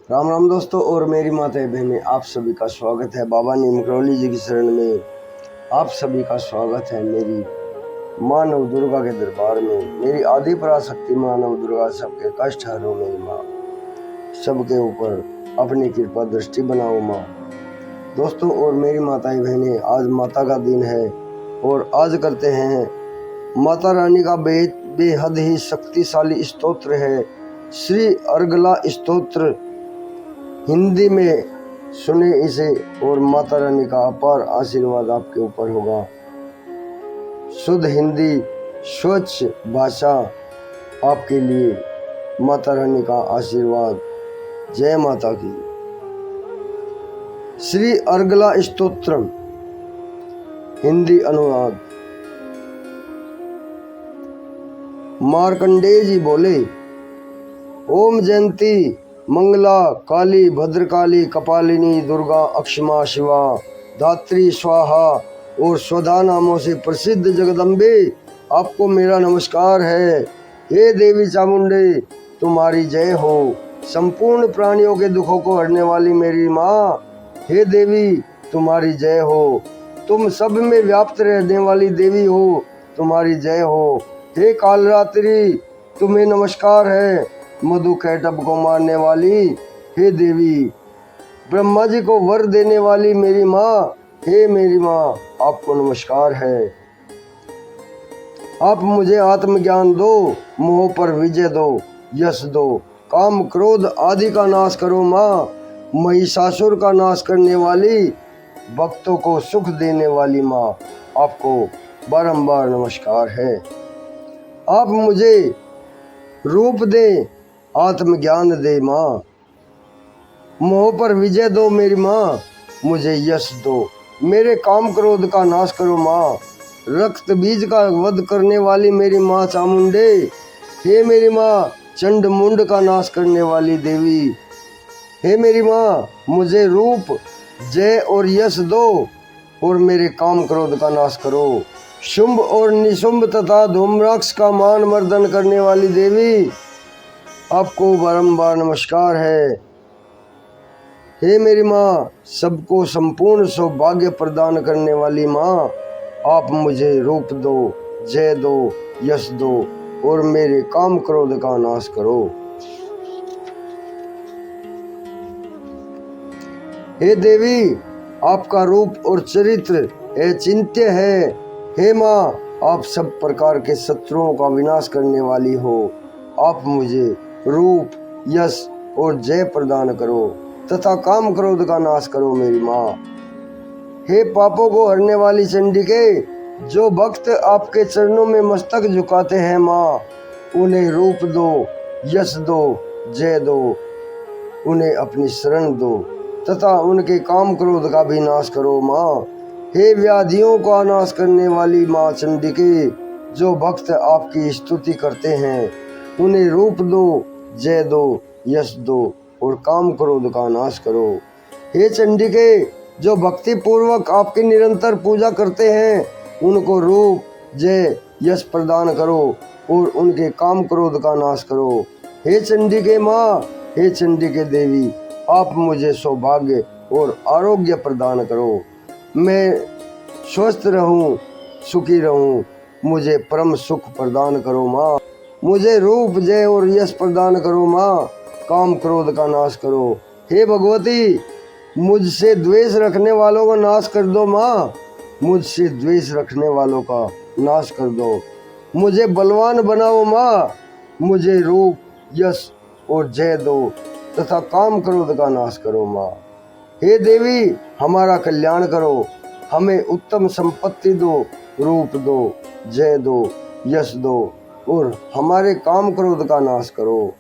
राम राम दोस्तों और मेरी माता बहनें, आप सभी का स्वागत है बाबा नीम करौली जी की शरण में। आप सभी का स्वागत है मेरी माँ नव दुर्गा के दरबार में। मेरी आदि पराशक्ति माँ नव दुर्गा सबके कष्ट हरो मेरी माँ, सबके ऊपर अपनी कृपा दृष्टि बनाओ माँ। दोस्तों और मेरी माताएं बहनें, आज माता का दिन है और आज करते हैं माता रानी का बेहद ही शक्तिशाली स्तोत्र है, श्री अर्गला स्तोत्र। हिंदी में सुने इसे और माता रानी का अपार आशीर्वाद आपके ऊपर होगा। शुद्ध हिंदी, स्वच्छ भाषा आपके लिए माता रानी का आशीर्वाद। जय माता की। श्री अर्गला स्तोत्रम, हिंदी अनुवाद। मार्कंडेय जी बोले, ओम जयंती मंगला काली भद्रकाली कपालिनी दुर्गा अक्षमा शिवा धात्री स्वाहा और स्वधा नामों से प्रसिद्ध जगदम्बे, आपको मेरा नमस्कार है। हे देवी चामुंडे, तुम्हारी जय हो। संपूर्ण प्राणियों के दुखों को हरने वाली मेरी माँ, हे देवी तुम्हारी जय हो। तुम सब में व्याप्त रहने वाली देवी हो, तुम्हारी जय हो। हे कालरात्रि, तुम्हें नमस्कार है। मधु कैटभ को मारने वाली हे देवी, ब्रह्मा जी को वर देने वाली मेरी माँ, हे मेरी माँ, आपको नमस्कार है। आप मुझे आत्मज्ञान दो, मोह पर विजय दो, यश दो, काम क्रोध आदि का नाश करो माँ। महिषासुर का नाश करने वाली, भक्तों को सुख देने वाली माँ, आपको बारंबार नमस्कार है। आप मुझे रूप दे, आत्मज्ञान दे माँ, मोह पर विजय दो मेरी माँ, मुझे यश दो, मेरे काम क्रोध का नाश करो माँ। रक्त बीज का वध करने वाली मेरी माँ चामुंडे, हे मेरी माँ चंड मुंड का नाश करने वाली देवी, हे मेरी माँ मुझे रूप, जय और यश दो और मेरे काम क्रोध का नाश करो। शुंभ और निशुंभ तथा धूम्राक्ष का मान मर्दन करने वाली देवी, आपको बारंबार नमस्कार है। हे मेरी माँ, सबको संपूर्ण सौभाग्य प्रदान करने वाली माँ, आप मुझे रूप दो, जय दो, यश दो और मेरे काम क्रोध का नाश करो। हे देवी, आपका रूप और चरित्र अचिंत्य है। हे माँ, आप सब प्रकार के शत्रुओं का विनाश करने वाली हो। आप मुझे रूप, यश और जय प्रदान करो तथा काम क्रोध का नाश करो मेरी माँ। हे पापों को हरने वाली चंडिके, जो भक्त आपके चरणों में मस्तक झुकाते हैं माँ, उन्हें रूप दो, यश दो, जय दो, उन्हें अपनी शरण दो तथा उनके काम क्रोध का भी नाश करो माँ। हे व्याधियों का नाश करने वाली माँ चंडिके, जो भक्त आपकी स्तुति करते हैं, उन्हें रूप दो, जय दो, यश दो और काम क्रोध का नाश करो। हे चंडिके, जो भक्ति पूर्वक आपकी निरंतर पूजा करते हैं, उनको रूप, जय, यश प्रदान करो और उनके काम क्रोध का नाश करो। हे चंडिके माँ, हे चंडिके देवी, आप मुझे सौभाग्य और आरोग्य प्रदान करो। मैं स्वस्थ रहूं, सुखी रहूं, मुझे परम सुख प्रदान करो माँ। मुझे रूप, जय और यश प्रदान करो माँ, काम क्रोध का नाश करो। हे भगवती, मुझसे द्वेष रखने वालों का नाश कर दो माँ, मुझसे द्वेष रखने वालों का नाश कर दो। मुझे बलवान बनाओ माँ, मुझे रूप, यश और जय दो तथा काम क्रोध का नाश करो माँ। हे देवी, हमारा कल्याण करो, हमें उत्तम संपत्ति दो, रूप दो, जय दो, यश दो और हमारे काम क्रोध का नाश करो।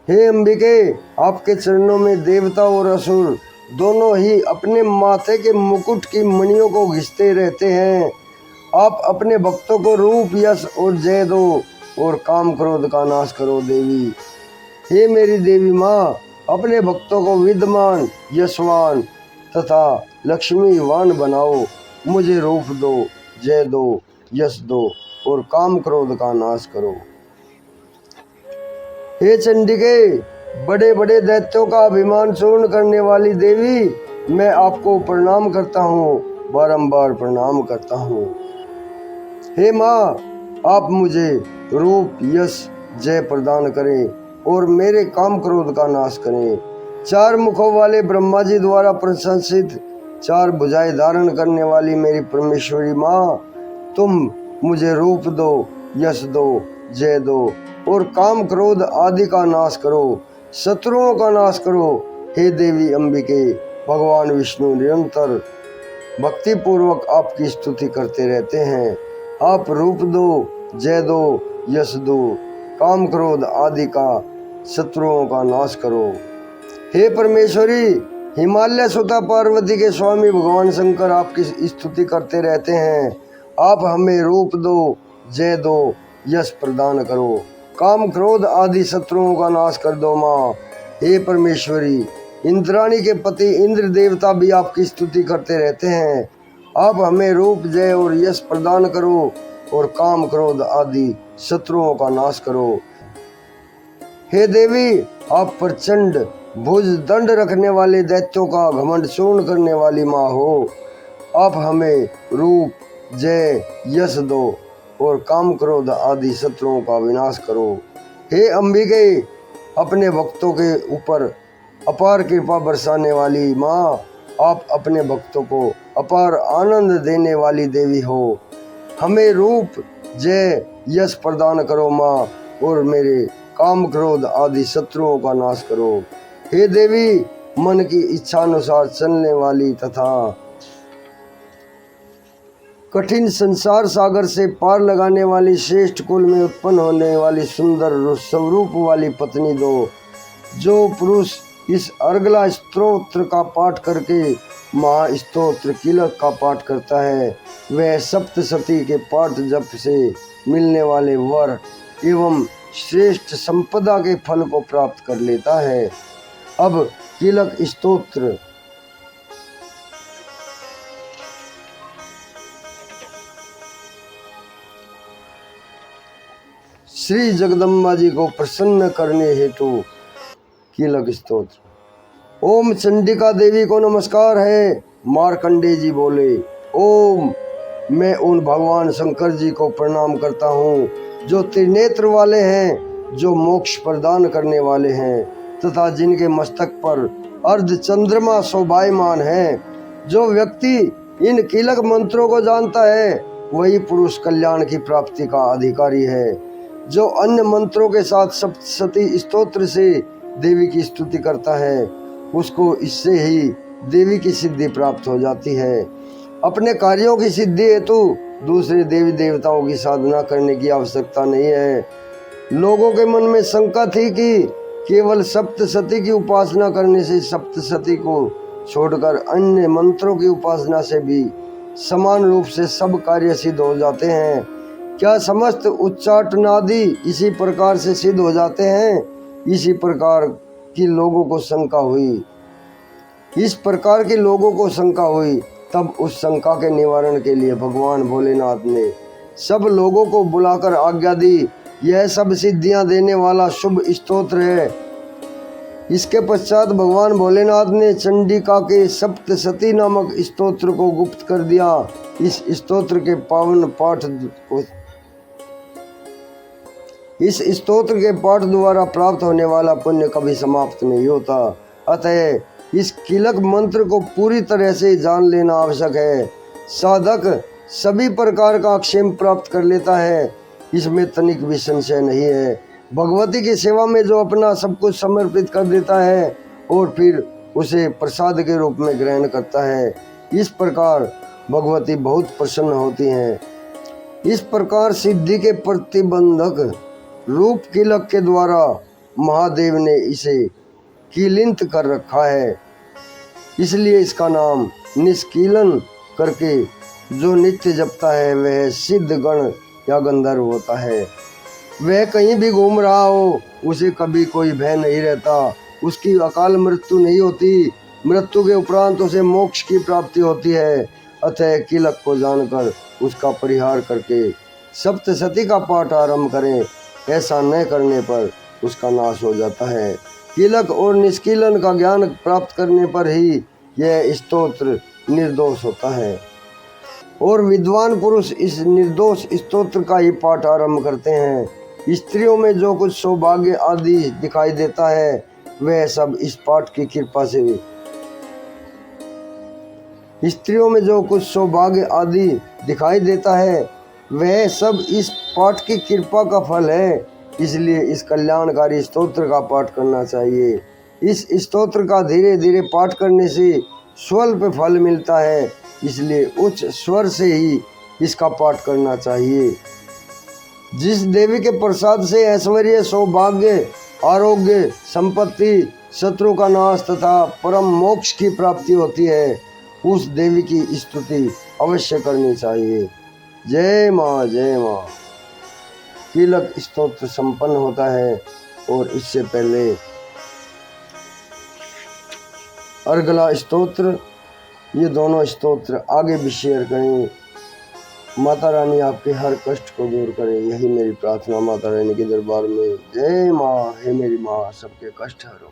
हे अंबिके, आपके चरणों में देवता और असुर दोनों ही अपने माथे के मुकुट की मणियों को घिसते रहते हैं। आप अपने भक्तों को रूप, यश और जय दो और काम क्रोध का नाश करो देवी। हे मेरी देवी माँ, अपने भक्तों को विद्वान, यशवान तथा लक्ष्मीवान बनाओ। मुझे रूप दो, जय दो, यश दो और काम क्रोध का नाश करो। हे चंडिके, बड़े बड़े दैत्यों का अभिमान चूर्ण करने वाली देवी, मैं आपको प्रणाम करता हूँ, बारंबार प्रणाम करता हूँ। हे माँ, आप मुझे रूप यश जय प्रदान करें और मेरे काम क्रोध का नाश करें। चार मुखों वाले ब्रह्मा जी द्वारा प्रशंसित, चार भुजाएं धारण करने वाली मेरी परमेश्वरी माँ, तुम मुझे रूप दो, यश दो, जय दो और काम क्रोध आदि का नाश करो, शत्रुओं का नाश करो। हे देवी अम्बिके, भगवान विष्णु निरंतर भक्ति पूर्वक आपकी स्तुति करते रहते हैं। आप रूप दो, जय दो, यश दो, काम क्रोध आदि का शत्रुओं का नाश करो। हे परमेश्वरी, हिमालय सुता पार्वती के स्वामी भगवान शंकर आपकी स्तुति करते रहते हैं। आप हमें रूप दो, जय दो, यश प्रदान करो, काम क्रोध आदि शत्रुओं का नाश कर दो माँ। हे परमेश्वरी, इंद्राणी के पति इंद्र देवता भी आपकी स्तुति करते रहते हैं। आप हमें रूप, जय और यश प्रदान करो और काम क्रोध आदि शत्रुओं का नाश करो। हे देवी, आप प्रचंड भुज दंड रखने वाले दैत्यों का घमंड चूर्ण करने वाली माँ हो। आप हमें रूप, जय, यश दो और काम क्रोध आदि शत्रुओं का विनाश करो। हे अंबिके, अपने भक्तों के ऊपर अपार कृपा बरसाने वाली माँ, आप अपने भक्तों को अपार आनंद देने वाली देवी हो। हमें रूप, जय, यश प्रदान करो माँ और मेरे काम क्रोध आदि शत्रुओं का नाश करो। हे देवी, मन की इच्छा अनुसार चलने वाली तथा कठिन संसार सागर से पार लगाने वाली, श्रेष्ठ कुल में उत्पन्न होने वाली सुंदर स्वरूप वाली पत्नी दो। जो पुरुष इस अर्गला स्तोत्र का पाठ करके महास्तोत्र कीलक का पाठ करता है, वह सप्तशती के पाठ जप से मिलने वाले वर एवं श्रेष्ठ संपदा के फल को प्राप्त कर लेता है। अब कीलक स्तोत्र। श्री जगदम्बा जी को प्रसन्न करने हेतु कीलक स्तोत्र। ओम चंडिका देवी को नमस्कार है। मार्कंडे जी बोले, ओम, मैं उन भगवान शंकर जी को प्रणाम करता हूँ जो त्रिनेत्र वाले हैं, जो मोक्ष प्रदान करने वाले हैं तथा जिनके मस्तक पर अर्ध चंद्रमा शोभायमान है। जो व्यक्ति इन कीलक मंत्रों को जानता है, वही पुरुष कल्याण की प्राप्ति का अधिकारी है। जो अन्य मंत्रों के साथ सप्तशती स्तोत्र से देवी की स्तुति करता है, उसको इससे ही देवी की सिद्धि प्राप्त हो जाती है। अपने कार्यों की सिद्धि हेतु दूसरे देवी देवताओं की साधना करने की आवश्यकता नहीं है। लोगों के मन में शंका थी कि केवल सप्तशती की उपासना करने से सप्तशती को छोड़कर अन्य मंत्रों की उपासना से भी समान रूप से सब कार्य सिद्ध हो जाते हैं। क्या समस्त उच्चाटनादि इसी प्रकार से सिद्ध हो जाते हैं? इसी प्रकार की लोगों को शंका हुई। इस प्रकार के लोगों को शंका हुई, तब उस शंका के निवारण के लिए भगवान भोलेनाथ ने सब लोगों को बुलाकर आज्ञा दी, यह सब सिद्धियां देने वाला शुभ स्तोत्र है। इसके पश्चात भगवान भोलेनाथ ने चंडिका के सप्तशती नामक स्तोत्र को गुप्त कर दिया। इस स्तोत्र के पाठ द्वारा प्राप्त होने वाला पुण्य कभी समाप्त नहीं होता। अतः इस कीलक मंत्र को पूरी तरह से जान लेना आवश्यक है। साधक सभी प्रकार का क्षेम प्राप्त कर लेता है, इसमें तनिक भी संशय नहीं है। भगवती की सेवा में जो अपना सब कुछ समर्पित कर देता है और फिर उसे प्रसाद के रूप में ग्रहण करता है, इस प्रकार भगवती बहुत प्रसन्न होती हैं। इस प्रकार सिद्धि के प्रतिबंधक रूप कीलक के द्वारा महादेव ने इसे कीलिंत कर रखा है, इसलिए इसका नाम निष्कीलन करके जो नित्य जपता है वह सिद्ध गण या गंधर्व होता है। वह कहीं भी घूम रहा हो, उसे कभी कोई भय नहीं रहता, उसकी अकाल मृत्यु नहीं होती, मृत्यु के उपरांत उसे मोक्ष की प्राप्ति होती है। अतः कीलक को जानकर उसका परिहार करके सप्तशती का पाठ आरंभ करें, ऐसा न करने पर उसका नाश हो जाता है। कीलक और निष्कीलन का ज्ञान प्राप्त करने पर ही यह स्तोत्र निर्दोष होता है और विद्वान पुरुष इस निर्दोष स्तोत्र का ही पाठ आरंभ करते हैं। स्त्रियों में जो कुछ सौभाग्य आदि दिखाई देता है वह सब इस पाठ की कृपा से स्त्रियों में जो कुछ सौभाग्य आदि दिखाई देता है वह सब इस पाठ की कृपा का फल है। इसलिए इस कल्याणकारी स्तोत्र का पाठ करना चाहिए। इस स्तोत्र का धीरे धीरे पाठ करने से स्वल्प फल मिलता है, इसलिए उच्च स्वर से ही इसका पाठ करना चाहिए। जिस देवी के प्रसाद से ऐश्वर्य, सौभाग्य, आरोग्य, संपत्ति, शत्रु का नाश तथा परम मोक्ष की प्राप्ति होती है, उस देवी की स्तुति अवश्य करनी चाहिए। जय माँ, जय माँ। कीलक स्तोत्र संपन्न होता है और इससे पहले अर्गला स्तोत्र, ये दोनों स्तोत्र आगे भी शेयर करें। माता रानी आपके हर कष्ट को दूर करे, यही मेरी प्रार्थना माता रानी के दरबार में। जय माँ, हे मेरी माँ, सबके कष्ट हरो।